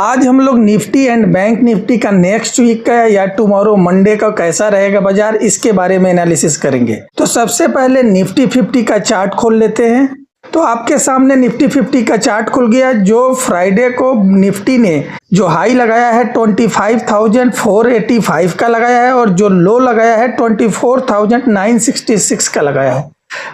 आज हम लोग निफ्टी एंड बैंक निफ्टी का नेक्स्ट वीक का या टुमारो मंडे का कैसा रहेगा बाजार, इसके बारे में एनालिसिस करेंगे। तो सबसे पहले निफ्टी 50 का चार्ट खोल लेते हैं। तो आपके सामने निफ्टी 50 का चार्ट खुल गया। जो फ्राइडे को निफ्टी ने जो हाई लगाया है 25,485 का लगाया है और जो लो लगाया है 24,966 का लगाया है।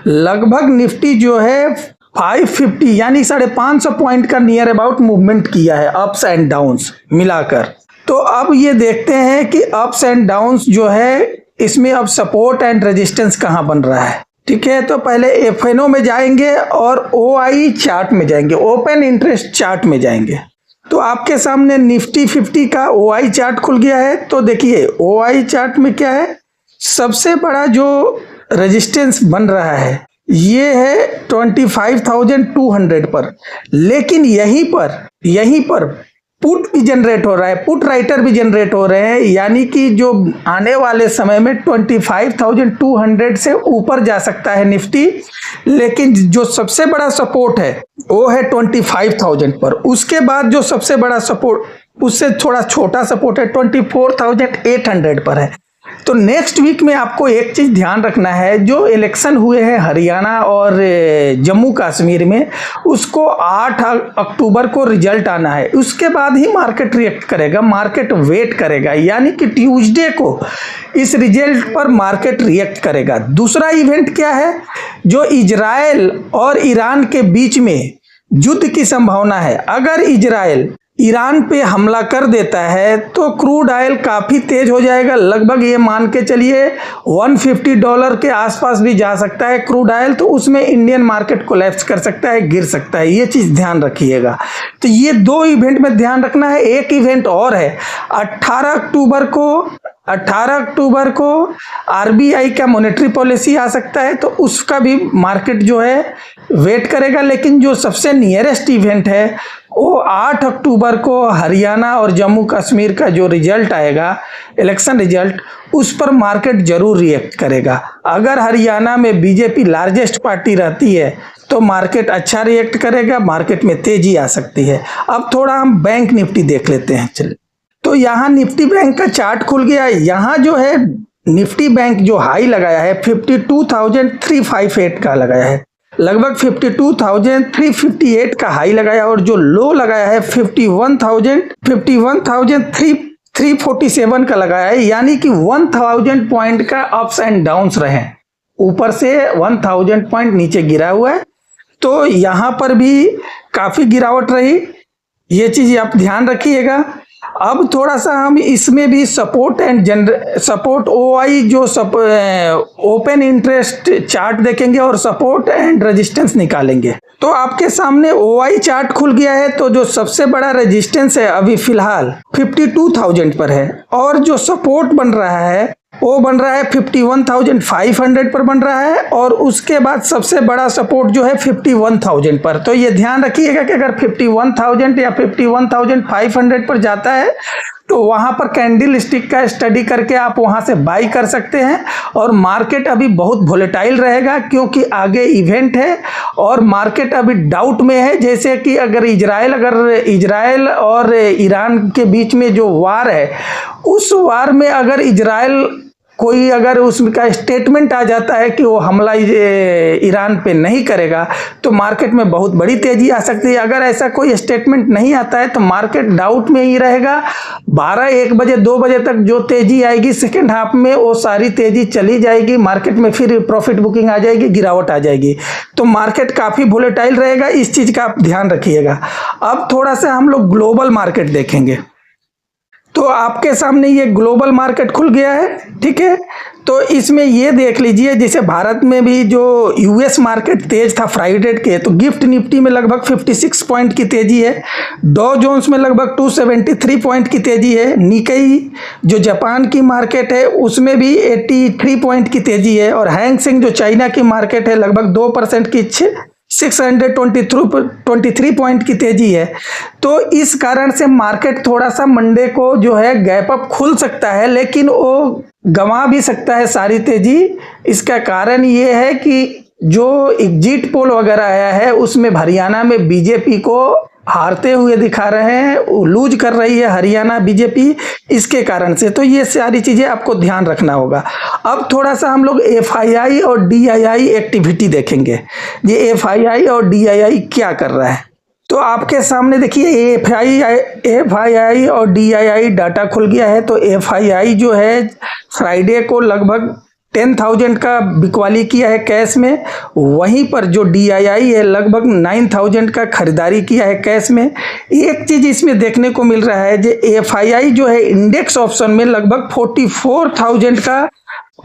लगभग निफ्टी जो है 550 यानी 550 पॉइंट का नियर अबाउट मूवमेंट किया है, अप्स एंड डाउन्स मिलाकर। तो अब ये देखते हैं कि अप्स एंड डाउन्स जो है इसमें अब सपोर्ट एंड रेजिस्टेंस कहाँ बन रहा है। ठीक है, तो पहले एफएनओ में जाएंगे और ओआई चार्ट में जाएंगे, ओपन इंटरेस्ट चार्ट में जाएंगे। तो आपके सामने निफ्टी 50 का ओआई चार्ट खुल गया है। तो देखिए ओआई चार्ट में क्या है, सबसे बड़ा जो रेजिस्टेंस बन रहा है ये है 25,200 पर। लेकिन यहीं पर पुट भी जनरेट हो रहा है, पुट राइटर भी जनरेट हो रहे हैं, यानी कि जो आने वाले समय में 25,200 से ऊपर जा सकता है निफ्टी। लेकिन जो सबसे बड़ा सपोर्ट है वो है 25,000 पर। उसके बाद जो सबसे बड़ा सपोर्ट उससे थोड़ा छोटा सपोर्ट है 24,800 पर है। तो नेक्स्ट वीक में आपको एक चीज ध्यान रखना है, जो इलेक्शन हुए हैं हरियाणा और जम्मू कश्मीर में, उसको 8 अक्टूबर को रिजल्ट आना है। उसके बाद ही मार्केट रिएक्ट करेगा, मार्केट वेट करेगा, यानी कि ट्यूसडे को इस रिजल्ट पर मार्केट रिएक्ट करेगा। दूसरा इवेंट क्या है, जो इजराइल और ईरान के बीच में युद्ध की संभावना है। अगर इजराइल ईरान पे हमला कर देता है तो क्रूड ऑयल काफ़ी तेज हो जाएगा। लगभग ये मान के चलिए $150 के आसपास भी जा सकता है क्रूड ऑयल। तो उसमें इंडियन मार्केट कोलैप्स कर सकता है, गिर सकता है। ये चीज़ ध्यान रखिएगा। तो ये दो इवेंट में ध्यान रखना है। एक इवेंट और है 18 अक्टूबर को आरबीआई का मॉनेटरी पॉलिसी आ सकता है, तो उसका भी मार्केट जो है वेट करेगा। लेकिन जो सबसे नियरेस्ट इवेंट है वो 8 अक्टूबर को हरियाणा और जम्मू कश्मीर का जो रिजल्ट आएगा, इलेक्शन रिजल्ट, उस पर मार्केट जरूर रिएक्ट करेगा। अगर हरियाणा में बीजेपी लार्जेस्ट पार्टी रहती है तो मार्केट अच्छा रिएक्ट करेगा, मार्केट में तेजी आ सकती है। अब थोड़ा हम बैंक निफ्टी देख लेते हैं। चलिए, तो यहाँ निफ्टी बैंक का चार्ट खुल गया। यहाँ जो है निफ्टी बैंक जो हाई लगाया है 52,358 का लगाया है, लगभग 52,358 का हाई लगाया, और जो लो लगाया है 51,347 का लगाया है, यानी कि 1000 पॉइंट का अप्स एंड डाउन्स रहे। ऊपर से 1000 पॉइंट नीचे गिरा हुआ है। तो यहाँ पर भी काफी गिरावट रही, ये चीज आप ध्यान रखिएगा। अब थोड़ा सा हम इसमें भी सपोर्ट ओआई जो ओपन इंटरेस्ट चार्ट देखेंगे और सपोर्ट एंड रेजिस्टेंस निकालेंगे। तो आपके सामने ओआई चार्ट खुल गया है। तो जो सबसे बड़ा रेजिस्टेंस है अभी फिलहाल 52,000 पर है, और जो सपोर्ट बन रहा है वो बन रहा है 51,500 पर बन रहा है, और उसके बाद सबसे बड़ा सपोर्ट जो है 51,000 पर। तो ये ध्यान रखिएगा कि अगर 51,000 या 51,500 पर जाता है तो वहां पर कैंडल स्टिक का स्टडी करके आप वहां से बाई कर सकते हैं। और मार्केट अभी बहुत वोलेटाइल रहेगा, क्योंकि आगे इवेंट है और मार्केट अभी डाउट में है। जैसे कि अगर इजराइल और ईरान के बीच में जो वार है, उस वार में अगर इजराइल अगर उसका स्टेटमेंट आ जाता है कि वो हमला ईरान पे नहीं करेगा, तो मार्केट में बहुत बड़ी तेजी आ सकती है। अगर ऐसा कोई स्टेटमेंट नहीं आता है तो मार्केट डाउट में ही रहेगा। 12, 1 बजे, 2 बजे तक जो तेजी आएगी सेकेंड हाफ में, वो सारी तेजी चली जाएगी। मार्केट में फिर प्रॉफिट बुकिंग आ जाएगी, गिरावट आ जाएगी। तो मार्केट काफी वोलेटाइल रहेगा, इस चीज का आप ध्यान रखिएगा। अब थोड़ा सा हम लोग ग्लोबल मार्केट देखेंगे। तो आपके सामने ये ग्लोबल मार्केट खुल गया है। ठीक है, तो इसमें ये देख लीजिए, जैसे भारत में भी जो यूएस मार्केट तेज था फ्राइडे के, तो गिफ्ट निफ्टी में लगभग 56 पॉइंट की तेजी है। डॉ जोन्स में लगभग 273 पॉइंट की तेजी है। निकाई जो जापान की मार्केट है उसमें भी 83 पॉइंट की तेजी है। और हैंग सेंग जो चाइना की मार्केट है लगभग 2% की 623 पॉइंट की तेजी है। तो इस कारण से मार्केट थोड़ा सा मंडे को जो है गैप अप खुल सकता है, लेकिन वो गंवा भी सकता है सारी तेजी। इसका कारण ये है कि जो एग्जिट पोल वगैरह आया है उसमें हरियाणा में बीजेपी को हारते हुए दिखा रहे हैं, लूज कर रही है हरियाणा बीजेपी इसके कारण से। तो ये सारी चीज़ें आपको ध्यान रखना होगा। अब थोड़ा सा हम लोग एफआईआई और डीआईआई एक्टिविटी देखेंगे। ये एफआईआई और डीआईआई क्या कर रहा है, तो आपके सामने देखिए एफआईआई और डीआईआई डाटा खुल गया है। तो एफआईआई जो है फ्राइडे को लगभग 10,000 का बिकवाली किया है कैश में, वहीं पर जो डीआईआई है लगभग 9,000 का खरीदारी किया है कैश में। एक चीज़ इसमें देखने को मिल रहा है, जो एफआईआई जो है इंडेक्स ऑप्शन में लगभग 44,000 का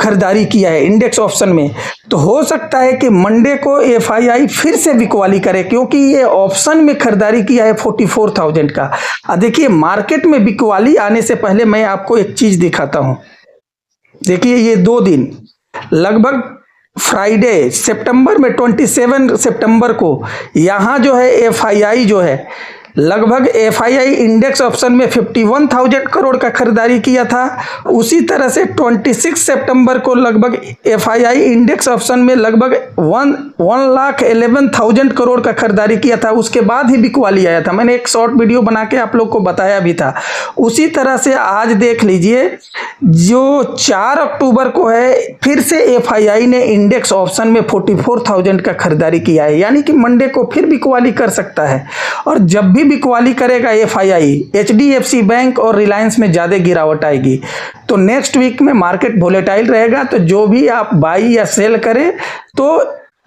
खरीदारी किया है इंडेक्स ऑप्शन में। तो हो सकता है कि मंडे को एफआईआई फिर से बिकवाली करे, क्योंकि ये ऑप्शन में खरीदारी किया है 44,000 का। देखिए मार्केट में बिकवाली आने से पहले मैं आपको एक चीज़ दिखाता हूँ। देखिए ये 2 दिन लगभग फ्राइडे सितंबर में 27 सितंबर को यहाँ जो है एफआईआई जो है लगभग एफआईआई इंडेक्स ऑप्शन में 51,000 करोड़ का खरीदारी किया था। उसी तरह से 26 सितंबर को लगभग एफआईआई इंडेक्स ऑप्शन में लगभग 1,11,000 करोड़ का खरीदारी किया था। उसके बाद ही बिकवाली आया था, मैंने एक शॉर्ट वीडियो बना के आप लोग को बताया भी था। उसी तरह से आज देख लीजिए, जो 4 अक्टूबर को है फिर से एफआईआई ने इंडेक्स ऑप्शन में 44,000 का खरीदारी किया है, यानी कि मंडे को फिर बिकवाली कर सकता है। और जब भी बिकवाली करेगा एफआईआई, एचडीएफसी बैंक और रिलायंस में ज़्यादा गिरावट आएगी। तो नेक्स्ट वीक में मार्केट वोलेटाइल रहेगा। तो जो भी आप बाई या सेल करें तो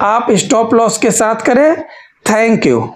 आप स्टॉप लॉस के साथ करें। Thank you.